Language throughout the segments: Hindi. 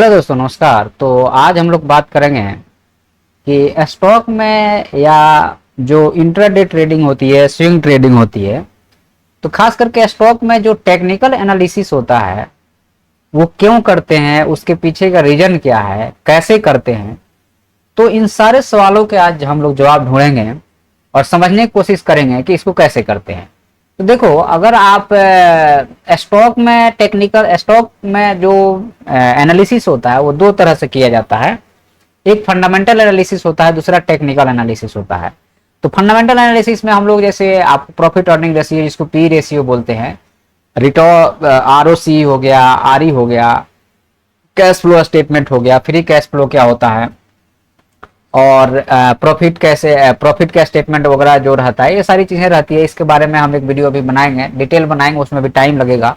हेलो दोस्तों, नमस्कार। तो आज हम लोग बात करेंगे कि स्टॉक में या जो इंट्राडे ट्रेडिंग होती है, स्विंग ट्रेडिंग होती है, तो खास करके स्टॉक में जो टेक्निकल एनालिसिस होता है वो क्यों करते हैं, उसके पीछे का रीजन क्या है, कैसे करते हैं। तो इन सारे सवालों के आज हम लोग जवाब ढूंढेंगे और समझने की कोशिश करेंगे कि इसको कैसे करते हैं। तो देखो, अगर आप स्टॉक में स्टॉक में जो एनालिसिस होता है वो दो तरह से किया जाता है। एक फंडामेंटल एनालिसिस होता है, दूसरा टेक्निकल एनालिसिस होता है। तो फंडामेंटल एनालिसिस में हम लोग जैसे आप प्रॉफिट अर्निंग रेशियो, जिसको पी रेशियो बोलते हैं, रिटर्न आरओसी हो गया, आरई हो गया, कैश फ्लो स्टेटमेंट हो गया, फ्री कैश फ्लो क्या होता है, और प्रॉफिट का स्टेटमेंट वगैरह जो रहता है, ये सारी चीजें रहती है। इसके बारे में हम एक वीडियो अभी बनाएंगे, डिटेल बनाएंगे, उसमें भी टाइम लगेगा।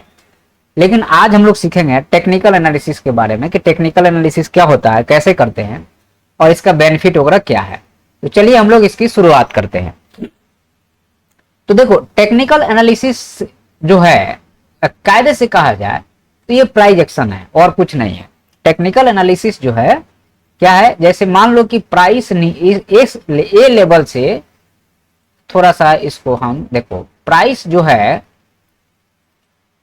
लेकिन आज हम लोग सीखेंगे टेक्निकल एनालिसिस के बारे में कि टेक्निकल एनालिसिस क्या होता है, कैसे करते हैं और इसका बेनिफिट वगैरह क्या है। तो चलिए हम लोग इसकी शुरुआत करते हैं। तो देखो, टेक्निकल एनालिसिस जो है, कायदे से कहा जाए तो ये प्राइस एक्शन है और कुछ नहीं है। टेक्निकल एनालिसिस जो है क्या है, जैसे मान लो कि प्राइस इस ए लेवल से थोड़ा सा इसको हम देखो, प्राइस जो है,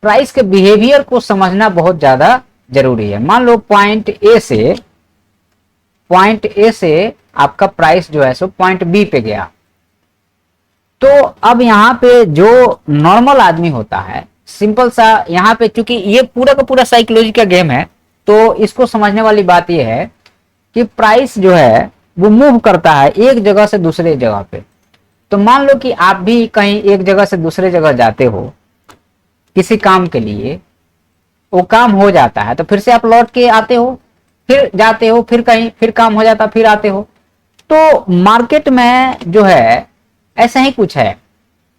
प्राइस के बिहेवियर को समझना बहुत ज्यादा जरूरी है। मान लो पॉइंट ए से आपका प्राइस जो है सो पॉइंट बी पे गया। तो अब यहाँ पे जो नॉर्मल आदमी होता है, सिंपल सा, यहाँ पे चूंकि ये पूरा का पूरा साइकोलॉजी का गेम है, तो इसको समझने वाली बात ये है कि प्राइस जो है वो मूव करता है एक जगह से दूसरे जगह पे। तो मान लो कि आप भी कहीं एक जगह से दूसरे जगह जाते हो किसी काम के लिए, वो काम हो जाता है तो फिर से आप लौट के आते हो, फिर जाते हो, फिर कहीं फिर काम हो जाता, फिर आते हो। तो मार्केट में जो है ऐसा ही कुछ है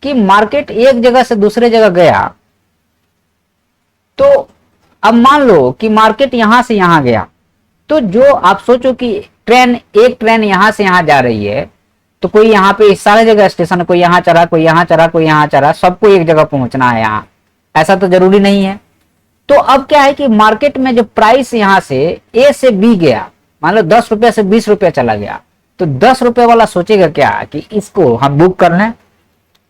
कि मार्केट एक जगह से दूसरे जगह गया। तो अब मान लो कि मार्केट यहां से यहां गया, तो जो आप सोचो कि एक ट्रेन यहां से यहां जा रही है, तो कोई यहाँ पे सारे जगह स्टेशन, कोई यहाँ चढ़ा, कोई यहाँ चढ़ा, कोई यहाँ चढ़ा, सबको एक जगह पहुंचना है यहाँ, ऐसा तो जरूरी नहीं है। तो अब क्या है कि मार्केट में जो प्राइस यहां से ए से बी गया, मान लो 10 रुपए से 20 रुपए चला गया, तो 10 रुपए वाला सोचेगा क्या कि इसको हम बुक कर लें।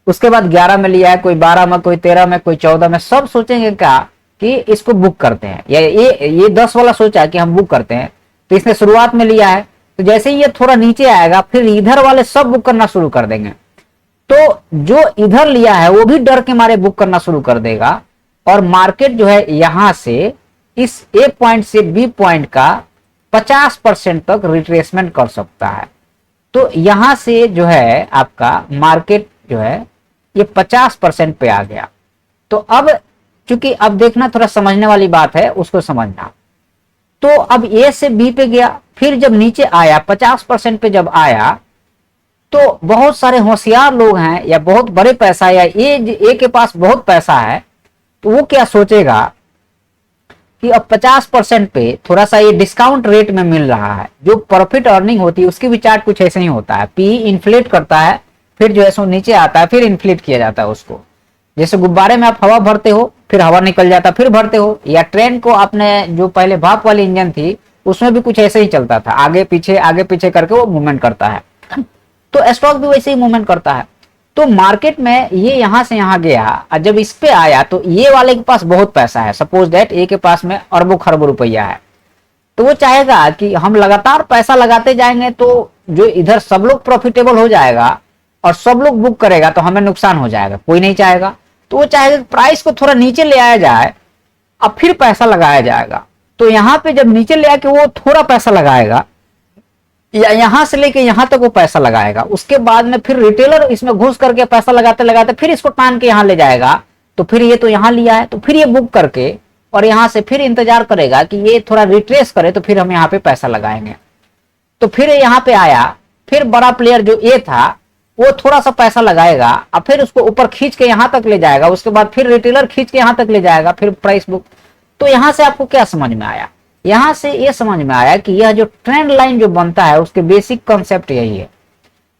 उसके बाद 11 में लिया है, कोई 12 में, कोई 13 में, कोई 14 में, सब सोचेंगे क्या कि इसको बुक करते हैं। या ये 10 वाला सोचा कि हम बुक करते हैं, तो इसने शुरुआत में लिया है, तो जैसे ही ये थोड़ा नीचे आएगा फिर इधर वाले सब बुक करना शुरू कर देंगे। तो जो इधर लिया है वो भी डर के मारे बुक करना शुरू कर देगा, और मार्केट जो है यहां से इस ए पॉइंट से बी पॉइंट का 50% तक रिट्रेसमेंट कर सकता है। तो यहां से जो है आपका मार्केट जो है ये 50% पे आ गया। तो अब चूंकि अब देखना, थोड़ा समझने वाली बात है, उसको समझना। तो अब ए से बी पे गया, फिर जब नीचे आया 50% पे जब आया, तो बहुत सारे होशियार लोग हैं या बहुत बड़े पैसा, या ए के पास बहुत पैसा है, तो वो क्या सोचेगा कि अब 50% पे थोड़ा सा ये डिस्काउंट रेट में मिल रहा है। जो प्रॉफिट अर्निंग होती है उसकी भी चार्ट कुछ ऐसे ही होता है, पी इन्फ्लेट करता है, फिर जो है सो नीचे आता है, फिर इन्फ्लेट किया जाता है उसको। जैसे गुब्बारे में आप हवा भरते हो, फिर हवा निकल जाता, फिर भरते हो, या ट्रेन को आपने जो पहले भाप वाली इंजन थी उसमें भी कुछ ऐसे ही चलता था, आगे पीछे करके वो मूवमेंट करता है। तो स्टॉक भी वैसे ही मूवमेंट करता है। तो मार्केट में ये यहां से यहां गया, और जब इस पे आया तो ये वाले के पास बहुत पैसा है, सपोज दैट ए के पास में अरबों खरबों रुपया है, तो वो चाहेगा कि हम लगातार पैसा लगाते जाएंगे तो जो इधर सब लोग प्रॉफिटेबल हो जाएगा और सब लोग बुक करेगा तो हमें नुकसान हो जाएगा, कोई नहीं चाहेगा। तो वो चाहेगा प्राइस को थोड़ा नीचे ले आया जाए, अब फिर पैसा लगाया जाएगा। तो यहाँ पे जब नीचे ले आके वो थोड़ा पैसा लगाएगा, या यहां से लेके यहां तक वो पैसा लगाएगा, उसके बाद में फिर रिटेलर इसमें घुस करके पैसा लगाते लगाते फिर इसको टान के यहां ले जाएगा। तो फिर ये तो यहां लिया है, तो फिर ये बुक करके और यहां से फिर इंतजार करेगा कि ये थोड़ा रिट्रेस करे, तो फिर हम यहाँ पे पैसा लगाएंगे। तो फिर यहाँ पे आया, फिर बड़ा प्लेयर जो ए था वो थोड़ा सा पैसा लगाएगा, और फिर उसको ऊपर खींच के यहां तक ले जाएगा, उसके बाद फिर रिटेलर खींच के यहां तक ले जाएगा, फिर प्राइस बुक। तो यहां से आपको क्या समझ में आया? यहां से ये समझ में आया कि यह जो ट्रेंड लाइन जो बनता है उसके बेसिक कॉन्सेप्ट यही है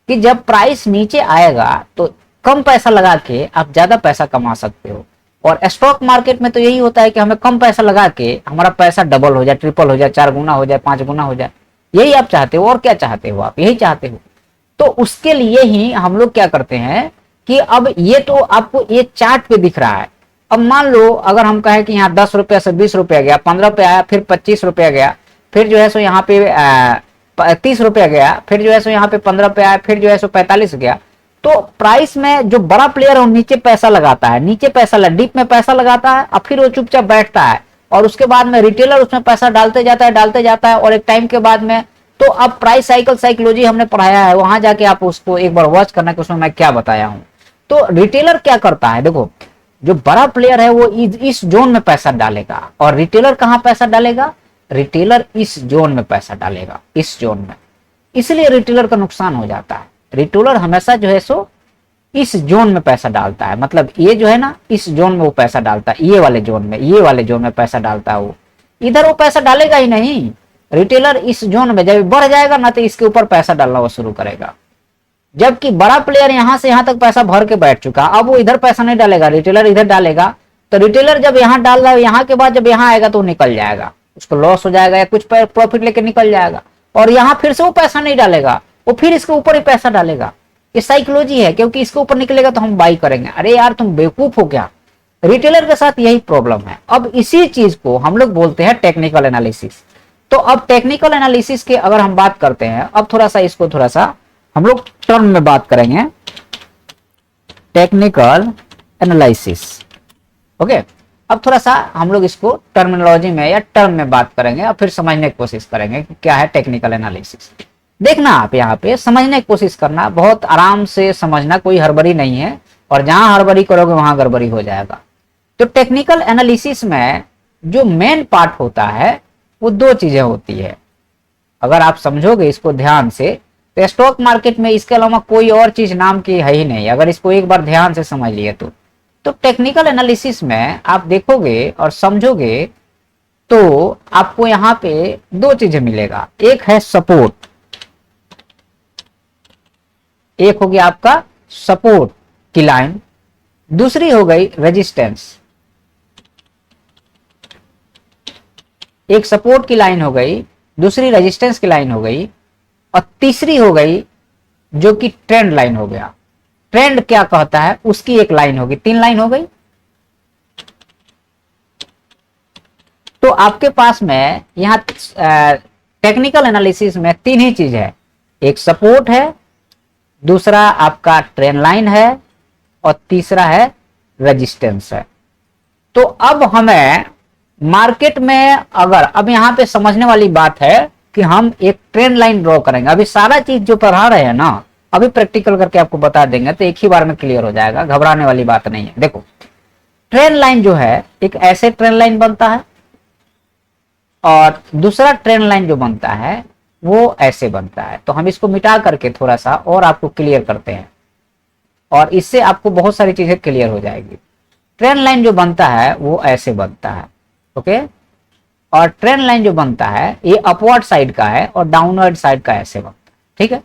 कि जब प्राइस नीचे आएगा तो कम पैसा लगा के आप ज्यादा पैसा कमा सकते हो, और स्टॉक मार्केट में तो यही होता है कि हमें कम पैसा लगा के हमारा पैसा डबल हो जाए, ट्रिपल हो जाए, 4 गुना हो जाए, 5 गुना हो जाए। यही आप चाहते हो, और क्या चाहते हो, आप यही चाहते हो। तो उसके लिए ही हम लोग क्या करते हैं कि अब ये तो आपको ये चार्ट पे दिख रहा है। अब मान लो अगर हम कहें कि यहाँ 10 रुपया से 20 रुपया गया, 15 पे आया, फिर 25 रुपया गया, फिर जो है सो यहाँ पे 30 रुपया गया, फिर जो है सो यहाँ पे 15 पे आया, फिर जो है सो 45 गया। तो प्राइस में जो बड़ा प्लेयर है वो नीचे पैसा लगाता है, नीचे पैसा डीप में पैसा लगाता है, और फिर वो चुपचाप बैठता है, और उसके बाद में रिटेलर उसमें पैसा डालते जाता है, और एक टाइम के बाद में तो अब प्राइस साइकिल साइकोलॉजी हमने पढ़ाया है, वहां जाके आप उसको एक बार वॉच करना कि उसमें मैं क्या बताया हूं। तो रिटेलर क्या करता है, देखो जो बड़ा प्लेयर है वो इस जोन में पैसा डालेगा, और रिटेलर कहां पैसा डालेगा, रिटेलर इस जोन में पैसा डालेगा, इस जोन में। इसलिए रिटेलर का नुकसान हो जाता है। रिटेलर हमेशा जो है सो इस जोन में पैसा डालता है, मतलब ये जो है ना इस जोन में वो पैसा डालता है, ये वाले जोन में, ये वाले जोन में पैसा डालता है। वो इधर वो पैसा डालेगा ही नहीं। रिटेलर इस जोन में जब बढ़ जाएगा ना तो इसके ऊपर पैसा डालना वो शुरू करेगा, जबकि बड़ा प्लेयर यहां से यहां तक पैसा भर के बैठ चुका, अब वो इधर पैसा नहीं डालेगा, रिटेलर इधर डालेगा। तो रिटेलर जब यहां डाल रहा है, यहां के बाद जब यहां आएगा तो निकल जाएगा, उसको लॉस हो जाएगा या कुछ प्रॉफिट लेके निकल जाएगा, और यहां फिर से वो पैसा नहीं डालेगा, वो फिर इसके ऊपर ही पैसा डालेगा। ये साइकोलॉजी है, क्योंकि इसके ऊपर निकलेगा तो हम बाई करेंगे। अरे यार तुम बेवकूफ हो क्या। रिटेलर के साथ यही प्रॉब्लम है। अब इसी चीज को हम लोग बोलते हैं टेक्निकल एनालिसिस। तो अब टेक्निकल एनालिसिस के अगर हम बात करते हैं, अब थोड़ा सा इसको थोड़ा सा हम लोग टर्म में बात करेंगे, टेक्निकल एनालिसिस। ओके, अब थोड़ा सा हम लोग इसको टर्मिनोलॉजी में या टर्म में बात करेंगे, और फिर समझने की कोशिश करेंगे कि क्या है टेक्निकल एनालिसिस। देखना आप यहाँ पे समझने की कोशिश करना, बहुत आराम से समझना, कोई हड़बड़ी नहीं है, और जहां हड़बड़ी करोगे वहां गड़बड़ी हो जाएगा। तो टेक्निकल एनालिसिस में जो मेन पार्ट होता है वो 2 चीजें होती है। अगर आप समझोगे इसको ध्यान से, तो स्टॉक मार्केट में इसके अलावा कोई और चीज नाम की है ही नहीं, अगर इसको एक बार ध्यान से समझ लिए तो टेक्निकल एनालिसिस में आप देखोगे और समझोगे तो आपको यहाँ पे 2 चीजें मिलेगा। एक है सपोर्ट, एक हो गया आपका सपोर्ट की लाइन, दूसरी हो गई रेजिस्टेंस। एक सपोर्ट की लाइन हो गई, दूसरी रेजिस्टेंस की लाइन हो गई, और तीसरी हो गई जो कि ट्रेंड लाइन हो गया। ट्रेंड क्या कहता है उसकी एक लाइन होगी, 3 लाइन हो गई। तो आपके पास में यहां टेक्निकल एनालिसिस में 3 ही चीज है, एक सपोर्ट है, दूसरा आपका ट्रेंड लाइन है, और तीसरा है रेजिस्टेंस है। तो अब हमें मार्केट में अगर अब यहां पे समझने वाली बात है कि हम एक ट्रेंड लाइन ड्रॉ करेंगे। अभी सारा चीज जो पढ़ा रहे हैं ना, अभी प्रैक्टिकल करके आपको बता देंगे तो एक ही बार में क्लियर हो जाएगा, घबराने वाली बात नहीं है। देखो ट्रेंड लाइन जो है एक ऐसे ट्रेंड लाइन बनता है, और दूसरा ट्रेंड लाइन जो बनता है वो ऐसे बनता है। तो हम इसको मिटा करके थोड़ा सा और आपको क्लियर करते हैं, और इससे आपको बहुत सारी चीजें क्लियर हो जाएगी। ट्रेंड लाइन जो बनता है वो ऐसे बनता है, ओके, और ट्रेंड लाइन जो बनता है ये अपवर्ड साइड का है और डाउनवर्ड साइड का ऐसे बनता है, ठीक है।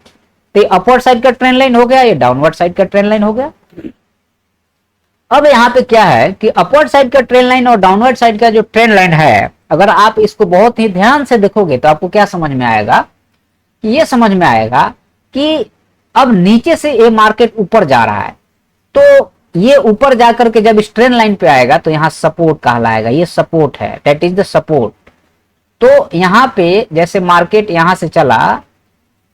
तो ये अपवर्ड साइड का ट्रेंड लाइन हो गया, ये डाउनवर्ड साइड का ट्रेंड लाइन हो गया। अब यहाँ पे क्या है कि अपवर्ड साइड का ट्रेंड लाइन और डाउनवर्ड साइड का जो ट्रेंड लाइन है, अगर आप इसको बहुत ही ध्यान से देखोगे तो आपको क्या समझ में आएगा कि ये समझ में आएगा कि अब नीचे से ये मार्केट ऊपर जा रहा है, तो ये ऊपर जाकर के जब इस ट्रेंड लाइन पे आएगा तो यहाँ सपोर्ट कहलाएगा, ये सपोर्ट है, दैट इज द सपोर्ट। तो यहाँ पे जैसे मार्केट यहाँ से चला,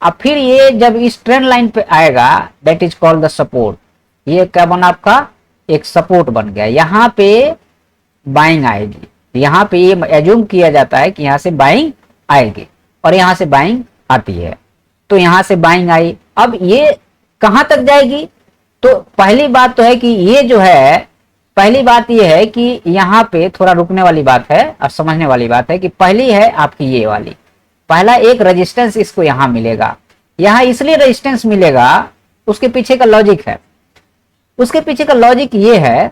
अब फिर ये जब इस ट्रेंड लाइन पे आएगा that is called the support. ये क्या बना आपका, एक सपोर्ट बन गया। यहाँ पे बाइंग आएगी, यहाँ पे ये एज्यूम किया जाता है कि यहाँ से बाइंग आएगी, और यहाँ से बाइंग आती है। तो यहाँ से बाइंग आई, अब ये कहां तक जाएगी। तो पहली बात तो है कि ये जो है, पहली बात ये है कि यहाँ पे थोड़ा रुकने वाली बात है और समझने वाली बात है कि पहली है आपकी ये वाली, पहला एक रेजिस्टेंस इसको यहाँ मिलेगा। यहाँ इसलिए रेजिस्टेंस मिलेगा, उसके पीछे का लॉजिक है। उसके पीछे का लॉजिक ये है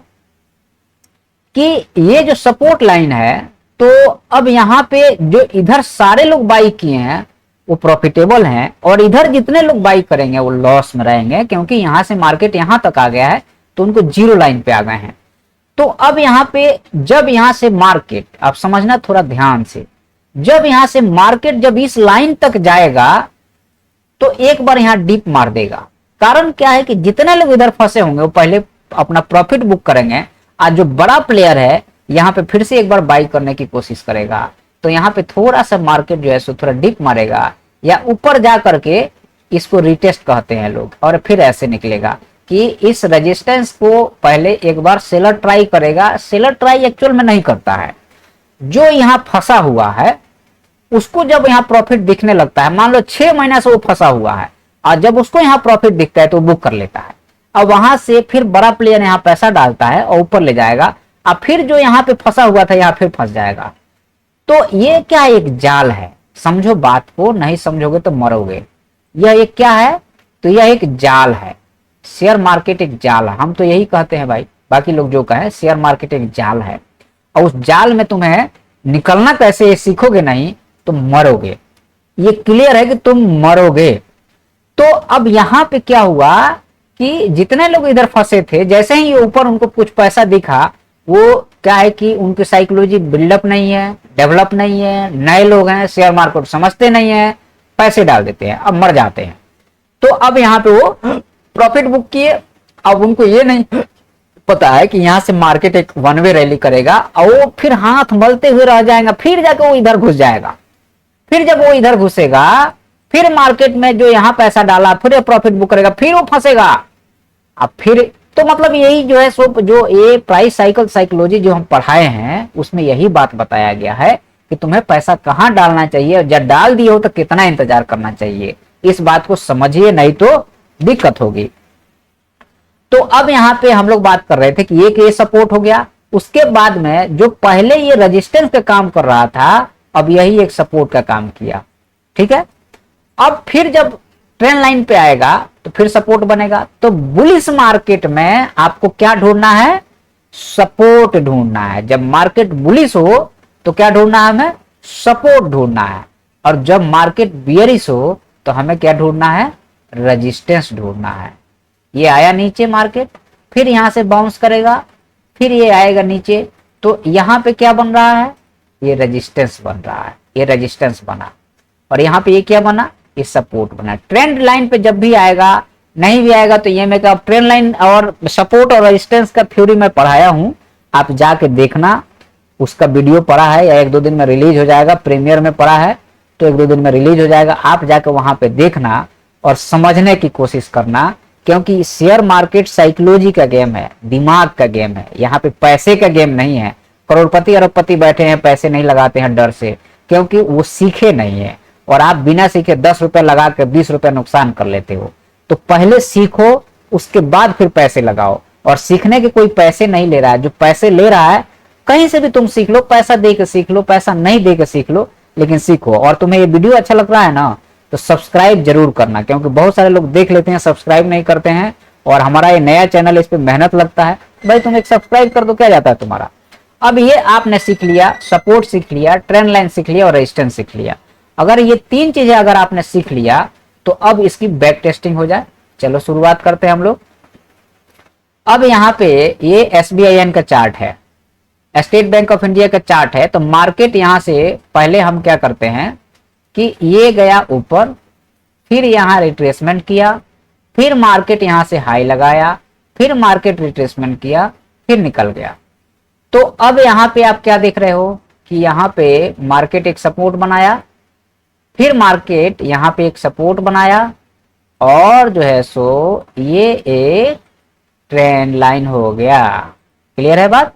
कि ये जो सपोर्ट लाइन है, तो अब यहाँ पे जो इधर सारे लोग बाई किए हैं वो प्रॉफिटेबल हैं, और इधर जितने लोग बाई करेंगे वो लॉस में रहेंगे, क्योंकि यहां से मार्केट यहां तक आ गया है तो उनको जीरो लाइन पे आ गए हैं। तो अब यहाँ पे जब यहाँ से मार्केट, आप समझना थोड़ा ध्यान से, जब यहाँ से मार्केट जब इस लाइन तक जाएगा तो एक बार यहाँ डिप मार देगा। कारण क्या है कि जितने लोग इधर फंसे होंगे वो पहले अपना प्रॉफिट बुक करेंगे, आज जो बड़ा प्लेयर है यहाँ पे फिर से एक बार बाई करने की कोशिश करेगा। तो यहाँ पे थोड़ा सा मार्केट जो है सो थोड़ा डिप मारेगा या ऊपर जा करके, इसको रिटेस्ट कहते हैं लोग, और फिर ऐसे निकलेगा कि इस रेजिस्टेंस को पहले एक बार सेलर ट्राई करेगा। सेलर ट्राई एक्चुअल में नहीं करता है, जो यहाँ फंसा हुआ है उसको जब यहाँ प्रॉफिट दिखने लगता है, मान लो 6 महीना से वो फंसा हुआ है, और जब उसको यहाँ प्रॉफिट दिखता है तो बुक कर लेता है। अब वहां से फिर बड़ा प्लेयर यहाँ पैसा डालता है और ऊपर ले जाएगा, अब फिर जो यहाँ पे फंसा हुआ था यहाँ फिर फंस जाएगा। तो ये क्या एक जाल है, समझो बात को, नहीं समझोगे तो मरोगे। यह एक क्या है, तो यह एक जाल है। शेयर मार्केट एक जाल है, हम तो यही कहते हैं भाई, बाकी लोग जो कहे शेयर मार्केट एक जाल है, और उस जाल में तुम्हें निकलना कैसे सीखोगे नहीं तो मरोगे। ये क्लियर है कि तुम मरोगे। तो अब यहाँ पे क्या हुआ कि जितने लोग इधर फंसे थे, जैसे ही ये ऊपर उनको कुछ पैसा दिखा, वो क्या है कि उनकी साइकोलॉजी बिल्डअप नहीं है, डेवलप नहीं है, नए लोग हैं, शेयर मार्केट समझते नहीं है, पैसे डाल देते हैं, अब मर जाते हैं। तो अब यहाँ पे वो प्रॉफिट बुक किए, अब उनको ये नहीं पता है कि यहाँ से मार्केट एक वन वे रैली करेगा और वो फिर हाथ मलते हुए रह जाएगा, फिर जाके वो इधर घुस जाएगा। फिर जब वो इधर घुसेगा, फिर मार्केट में जो यहाँ पैसा डाला फिर प्रॉफिट बुक करेगा, फिर वो फंसेगा। अब फिर तो मतलब यही जो है सो, जो ये प्राइस साइकिल साइकोलॉजी जो हम पढ़ाए हैं उसमें यही बात बताया गया है कि तुम्हें पैसा कहाँ डालना चाहिए, और जब डाल दिए हो तो कितना इंतजार करना चाहिए। इस बात को समझिए, नहीं तो दिक्कत होगी। तो अब यहाँ पे हम लोग बात कर रहे थे कि एक ये सपोर्ट हो गया, उसके बाद में जो पहले ये रेजिस्टेंस का काम कर रहा था, अब यही एक सपोर्ट का काम किया। ठीक है, अब फिर जब ट्रेंड लाइन पे आएगा तो फिर सपोर्ट बनेगा। तो बुलिश मार्केट में आपको क्या ढूंढना है, सपोर्ट ढूंढना है। जब मार्केट बुलिश हो तो क्या ढूंढना है, हमें सपोर्ट ढूंढना है। और जब मार्केट बियरिश हो तो हमें क्या ढूंढना है, रेजिस्टेंस ढूंढना है। ये आया नीचे मार्केट, फिर यहां से बाउंस करेगा, फिर ये आएगा नीचे, तो यहां पे क्या बन रहा है, ये रेजिस्टेंस बन रहा है, ये रेजिस्टेंस बना, और यहाँ पे ये क्या बना, ये सपोर्ट बना। ट्रेंड लाइन पे जब भी आएगा, नहीं भी आएगा तो ये मैं क्या, ट्रेंड लाइन और सपोर्ट और रेजिस्टेंस का थ्योरी मैं पढ़ाया हूं, आप जाके देखना, उसका वीडियो पड़ा है या 1-2 दिन में रिलीज हो जाएगा। प्रीमियर में पड़ा है तो 1-2 दिन में रिलीज हो जाएगा, आप जाके वहां पे देखना और समझने की कोशिश करना। क्योंकि शेयर मार्केट साइकोलॉजी का गेम है, दिमाग का गेम है, यहाँ पे पैसे का गेम नहीं है। करोड़पति अरबपति बैठे हैं, पैसे नहीं लगाते हैं डर से, क्योंकि वो सीखे नहीं है, और आप बिना सीखे 10 रुपए लगा के 20 रुपए नुकसान कर लेते हो। तो पहले सीखो, उसके बाद फिर पैसे लगाओ। और सीखने के कोई पैसे नहीं ले रहा है, जो पैसे ले रहा है कहीं से भी तुम सीख लो, पैसा दे के सीख लो, पैसा नहीं दे के सीख लो, लेकिन सीखो। और तुम्हें ये वीडियो अच्छा लग रहा है ना तो सब्सक्राइब जरूर करना, क्योंकि बहुत सारे लोग देख लेते हैं सब्सक्राइब नहीं करते हैं, और हमारा ये नया चैनल, इस पे मेहनत लगता है। भाई तुम एक सब्सक्राइब कर दो, क्या जाता है तुम्हारा। अब ये आपने सीख लिया, सपोर्ट सीख लिया, ट्रेंड लाइन सीख लिया और रेजिस्टेंस सीख लिया। अगर ये 3 चीजें अगर आपने सीख लिया तो अब इसकी बैक टेस्टिंग हो जाए। चलो शुरुआत करते हैं हम लोग। अब यहाँ पे ये SBIN का चार्ट है, स्टेट बैंक ऑफ इंडिया का चार्ट है। तो मार्केट यहां से पहले हम क्या करते हैं कि ये गया ऊपर, फिर यहां रिट्रेसमेंट किया, फिर मार्केट यहां से हाई लगाया, फिर मार्केट रिट्रेसमेंट किया, फिर निकल गया। तो अब यहां पे आप क्या देख रहे हो कि यहां पे मार्केट एक सपोर्ट बनाया, फिर मार्केट यहां पे एक सपोर्ट बनाया, और जो है सो ये एक ट्रेंड लाइन हो गया। क्लियर है बात,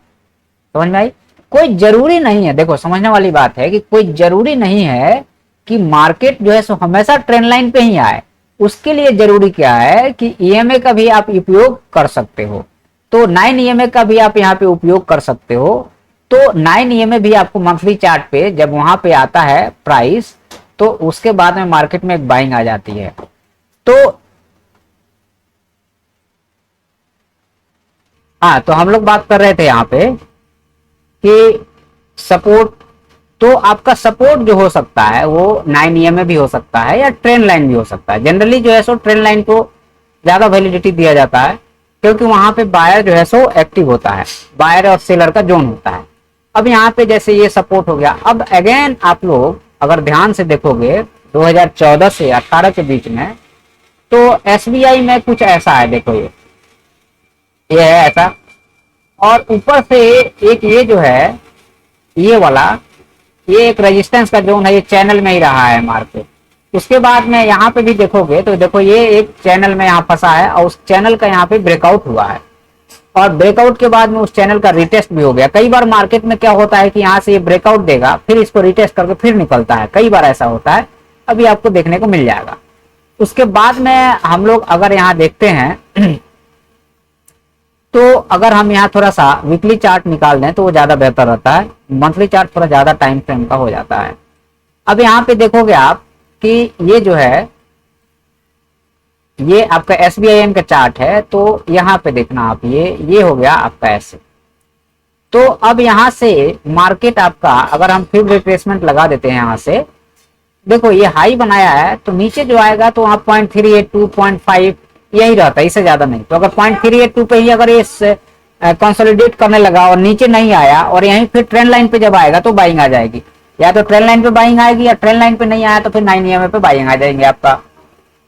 समझ में आई। कोई जरूरी नहीं है, देखो समझने वाली बात है कि कोई जरूरी नहीं है कि मार्केट जो है सो हमेशा ट्रेंड लाइन पे ही आए। उसके लिए जरूरी क्या है कि EMA का भी आप उपयोग कर सकते हो। तो 9 EMA का भी आप यहाँ पे उपयोग कर सकते हो। तो 9 EMA भी आपको मंथली चार्ट पे जब वहां पे आता है प्राइस, तो उसके बाद में मार्केट में एक बाइंग आ जाती है। तो हाँ, तो हम लोग बात कर रहे थे यहाँ पे कि सपोर्ट, तो आपका सपोर्ट जो हो सकता है वो 9 EMA भी हो सकता है या ट्रेंड लाइन भी हो सकता है। जनरली जो है सो ट्रेंड लाइन को ज्यादा वैलिडिटी दिया जाता है, क्योंकि वहां पे बायर जो है सो एक्टिव होता है, बायर और सेलर का जोन होता है। अब यहाँ पे जैसे ये सपोर्ट हो गया, अब अगेन आप लोग अगर ध्यान से देखोगे 2014 से 18 के बीच में, तो एसबीआई में कुछ ऐसा है, देखो ये है ऐसा, और ऊपर से एक ये जो है ये वाला, ये एक रेजिस्टेंस का जोन है, ये चैनल में ही रहा है मार्केट। उसके बाद में यहाँ पे भी देखोगे तो देखो ये एक चैनल में यहाँ फंसा है और उस चैनल का यहाँ पे ब्रेकआउट हुआ है, और ब्रेकआउट के बाद में उस चैनल का रिटेस्ट भी हो गया। कई बार मार्केट में क्या होता है कि यहाँ से ये ब्रेकआउट देगा, फिर इसको रिटेस्ट करके फिर निकलता है, कई बार ऐसा होता है, अभी आपको देखने को मिल जाएगा। उसके बाद में हम लोग अगर यहाँ देखते हैं तो अगर हम यहाँ थोड़ा सा वीकली चार्ट निकाल दें तो वो ज्यादा बेहतर रहता है, मंथली चार्ट थोड़ा ज्यादा टाइम फ्रेम का हो जाता है। अब यहाँ पे देखोगे आप कि ये जो है ये आपका एसबीआईएम का चार्ट है, तो यहाँ पे देखना आप, ये हो गया आपका ऐसे। तो अब यहाँ से मार्केट आपका अगर हम फिर रिट्रेसमेंट लगा देते हैं, यहाँ से देखो ये हाई बनाया है, तो नीचे जो आएगा तो वहां 0.382 0.5 यही रहता है, इससे ज्यादा नहीं। तो अगर 0.382 पे ही अगर ये कंसोलिडेट करने लगा और नीचे नहीं आया और यहीं फिर ट्रेंड लाइन पे जब आएगा तो बाइंग आ जाएगी, या तो ट्रेंड लाइन पे बाइंग आएगी, या ट्रेंड लाइन पे नहीं आया तो फिर 9 EMA पे बाइंग आ जाएंगे आपका।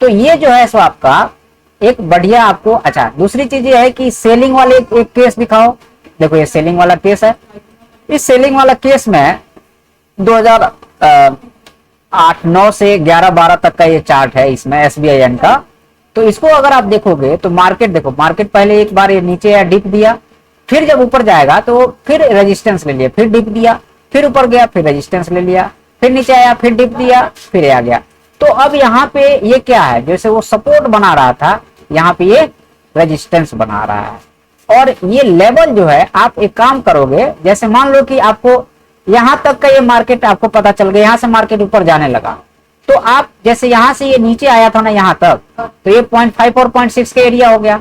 तो ये जो है सो आपका एक बढ़िया आपको। अच्छा, दूसरी चीज ये है कि सेलिंग वाले एक केस दिखाओ, देखो ये सेलिंग वाला केस है। इस सेलिंग वाला केस में 2008-9 से 11-12 तक का ये चार्ट है इसमें एसबीआईएन का। तो इसको अगर आप देखोगे तो मार्केट देखो, मार्केट पहले एक बार ये नीचे या डिप दिया, फिर जब ऊपर जाएगा तो फिर रेजिस्टेंस ले लिया, फिर डिप दिया, फिर ऊपर गया, फिर रेजिस्टेंस ले लिया, फिर नीचे आया, फिर डिप दिया, फिर आ गया। तो अब यहाँ पे ये क्या है, जैसे वो सपोर्ट बना रहा था, यहाँ पे ये रेजिस्टेंस बना रहा है। और ये लेवल जो है, आप एक काम करोगे, जैसे मान लो कि आपको यहाँ तक का ये मार्केट आपको पता चल गया, यहाँ से मार्केट ऊपर जाने लगा, तो आप जैसे यहाँ से ये नीचे आया था ना यहाँ तक, तो ये 0.5 और 0.6 के एरिया हो गया।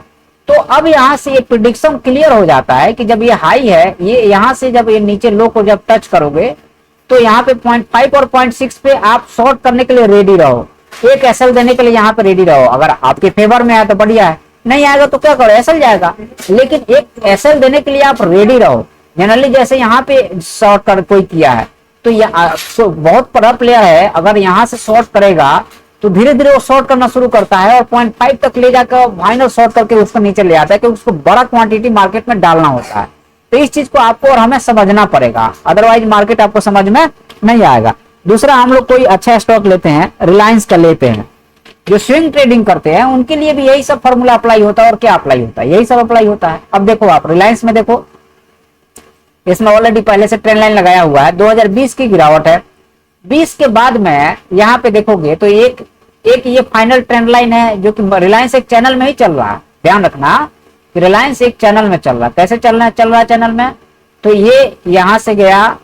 तो अब यहाँ से ये प्रिडिक्शन क्लियर हो जाता है कि जब ये हाई है, ये यहाँ से जब ये नीचे लो को जब टच करोगे तो यहाँ पे 0.5 और 0.6 पे आप शॉर्ट करने के लिए रेडी रहो, एक एसएल देने के लिए यहाँ पे रेडी रहो। अगर आपके फेवर में आया तो बढ़िया है, नहीं आएगा तो क्या करो, एसएल जाएगा, लेकिन एक एसएल देने के लिए आप रेडी रहो। जनरली जैसे यहाँ पे शॉर्ट कर कोई किया है तो ये तो बहुत बड़ा प्लेयर है, अगर यहाँ से शॉर्ट करेगा तो धीरे धीरे वो शॉर्ट करना शुरू करता है और 0.5 तक ले जाकर फाइनल शॉर्ट करके उसको नीचे ले आता है, क्योंकि उसको बड़ा क्वांटिटी मार्केट में डालना होता है। तो इस चीज को आपको और हमें समझना पड़ेगा, अदरवाइज मार्केट आपको समझ में नहीं आएगा। दूसरा, हम लोग कोई अच्छा स्टॉक लेते हैं, रिलायंस का लेते हैं, जो स्विंग ट्रेडिंग करते हैं उनके लिए भी यही सब फॉर्मूला अप्लाई होता है। और क्या अप्लाई होता है, यही सब अप्लाई होता है। अब देखो आप रिलायंस में देखो, इसमें ऑलरेडी पहले से ट्रेंड लाइन लगाया हुआ है, 2020 की गिरावट है। 20 के बाद में यहाँ पे देखोगे तो एक ये फाइनल ट्रेंड लाइन है, जो कि रिलायंस एक चैनल में ही चल रहा है। ध्यान रखना कि रिलायंस एक चैनल में चल रहा है। कैसे चल रहा है चैनल में, तो ये यहाँ से गया,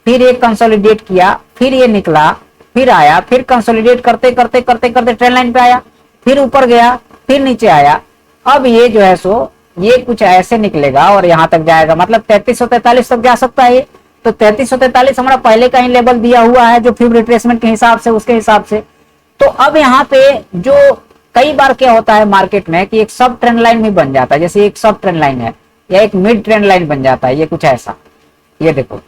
फिर एक कंसोलिडेट किया, फिर ये निकला, फिर आया, फिर कंसोलिडेट करते करते करते करते ट्रेंड लाइन पे आया, फिर ऊपर गया, फिर नीचे आया। अब ये जो है सो ये कुछ ऐसे निकलेगा और यहाँ तक जाएगा, मतलब 3343 तक जा सकता है। तो 3343 हमारा पहले का ही लेवल दिया हुआ है, जो फिर रिट्रेसमेंट के हिसाब से, उसके हिसाब से। तो अब यहाँ पे जो कई बार क्या होता है मार्केट में कि एक सब ट्रेंड लाइन भी बन जाता है, जैसे एक सब ट्रेंड लाइन है या एक मिड ट्रेंड लाइन बन जाता है, ये कुछ ऐसा, ये देखो।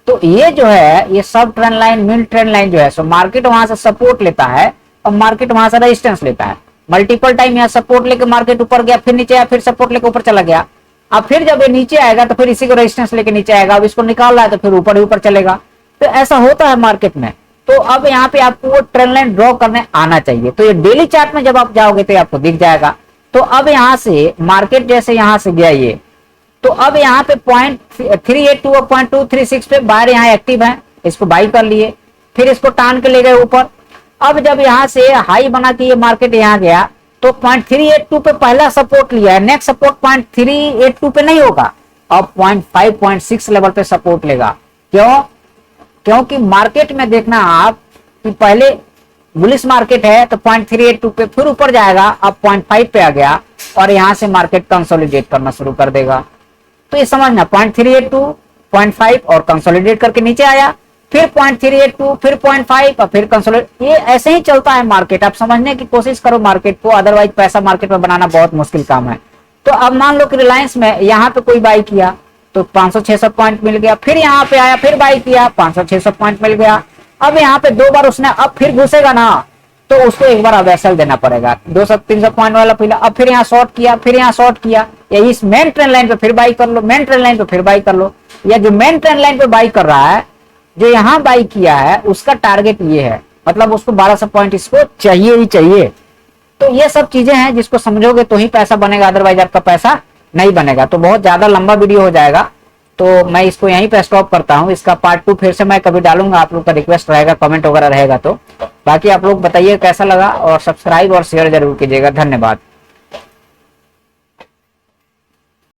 तो ये जो है, ये सब trend line, mid trend line जो है, सो मार्केट वहां से सपोर्ट लेता है और मार्केट वहां से रेजिस्टेंस लेता है। मल्टीपल टाइम यहाँ सपोर्ट लेके मार्केट ऊपर गया, फिर नीचे आया, फिर सपोर्ट लेके ऊपर चला गया। अब फिर जब ये नीचे आएगा तो फिर इसी को रेजिस्टेंस लेके नीचे आएगा, अब इसको निकाल रहा है तो फिर ऊपर ही ऊपर चलेगा। तो ऐसा होता है मार्केट में। तो अब यहाँ पे आपको वो ट्रेंड लाइन ड्रॉ करने आना चाहिए। तो ये डेली चार्ट में जब आप जाओगे तो आपको दिख जाएगा। तो अब यहाँ से मार्केट जैसे यहाँ से गया ये, तो अब यहाँ पे 0.382 और 0.236 पे बायर यहाँ एक्टिव है, इसको बाई कर लिए, फिर इसको टान के ले गए ऊपर। अब जब यहाँ से हाई बना के ये मार्केट यहाँ गया तो 0.382 पे पहला सपोर्ट लिया है, नेक्स्ट सपोर्ट 0.382 पे नहीं होगा, अब 0.5 0.6 लेवल पे सपोर्ट लेगा। क्यों? क्योंकि मार्केट में देखना आप कि पहले बुलिश मार्केट है तो 0.382 पे फिर ऊपर जाएगा, अब 0.5 पे आ गया और यहां से मार्केट कंसोलिडेट करना शुरू कर देगा। तो ये समझना, 0.382 0.5 और कंसोलिडेट करके नीचे आया, फिर 0.382 फिर 0.5 और फिर कंसोलिडेट। ये ऐसे ही चलता है मार्केट। आप समझने की कोशिश करो मार्केट को, अदरवाइज पैसा मार्केट में बनाना बहुत मुश्किल काम है। तो अब मान लो कि रिलायंस में यहाँ पे कोई बाई किया तो 500-600 पॉइंट मिल गया, फिर यहाँ पे आया फिर बाई किया 500-600 पॉइंट मिल गया। अब यहाँ पे 2 बार उसने अब फिर घुसेगा ना तो उसको एक बार अवेसल देना पड़ेगा 200-300 पॉइंट वाला पहले, अब फिर यहाँ शॉर्ट किया फिर यहाँ शॉर्ट किया, या इस मेन ट्रेंड लाइन पे फिर बाई कर लो, मेन ट्रेंड लाइन पे फिर बाई कर लो, या जो मेन ट्रेंड लाइन पे बाई कर रहा है जो यहाँ बाई किया है उसका टारगेट ये है, मतलब उसको 1200 पॉइंट इसको चाहिए ही चाहिए। तो ये सब चीजें हैं जिसको समझोगे तो ही पैसा बनेगा, अदरवाइज आपका पैसा नहीं बनेगा। तो बहुत ज्यादा लंबा वीडियो हो जाएगा तो मैं इसको यहीं पे स्टॉप करता हूँ। इसका पार्ट 2 फिर से मैं कभी डालूंगा, आप लोग का रिक्वेस्ट रहेगा, कमेंट वगैरह रहेगा तो। बाकी आप लोग बताइए कैसा लगा और सब्सक्राइब और शेयर जरूर कीजिएगा। धन्यवाद।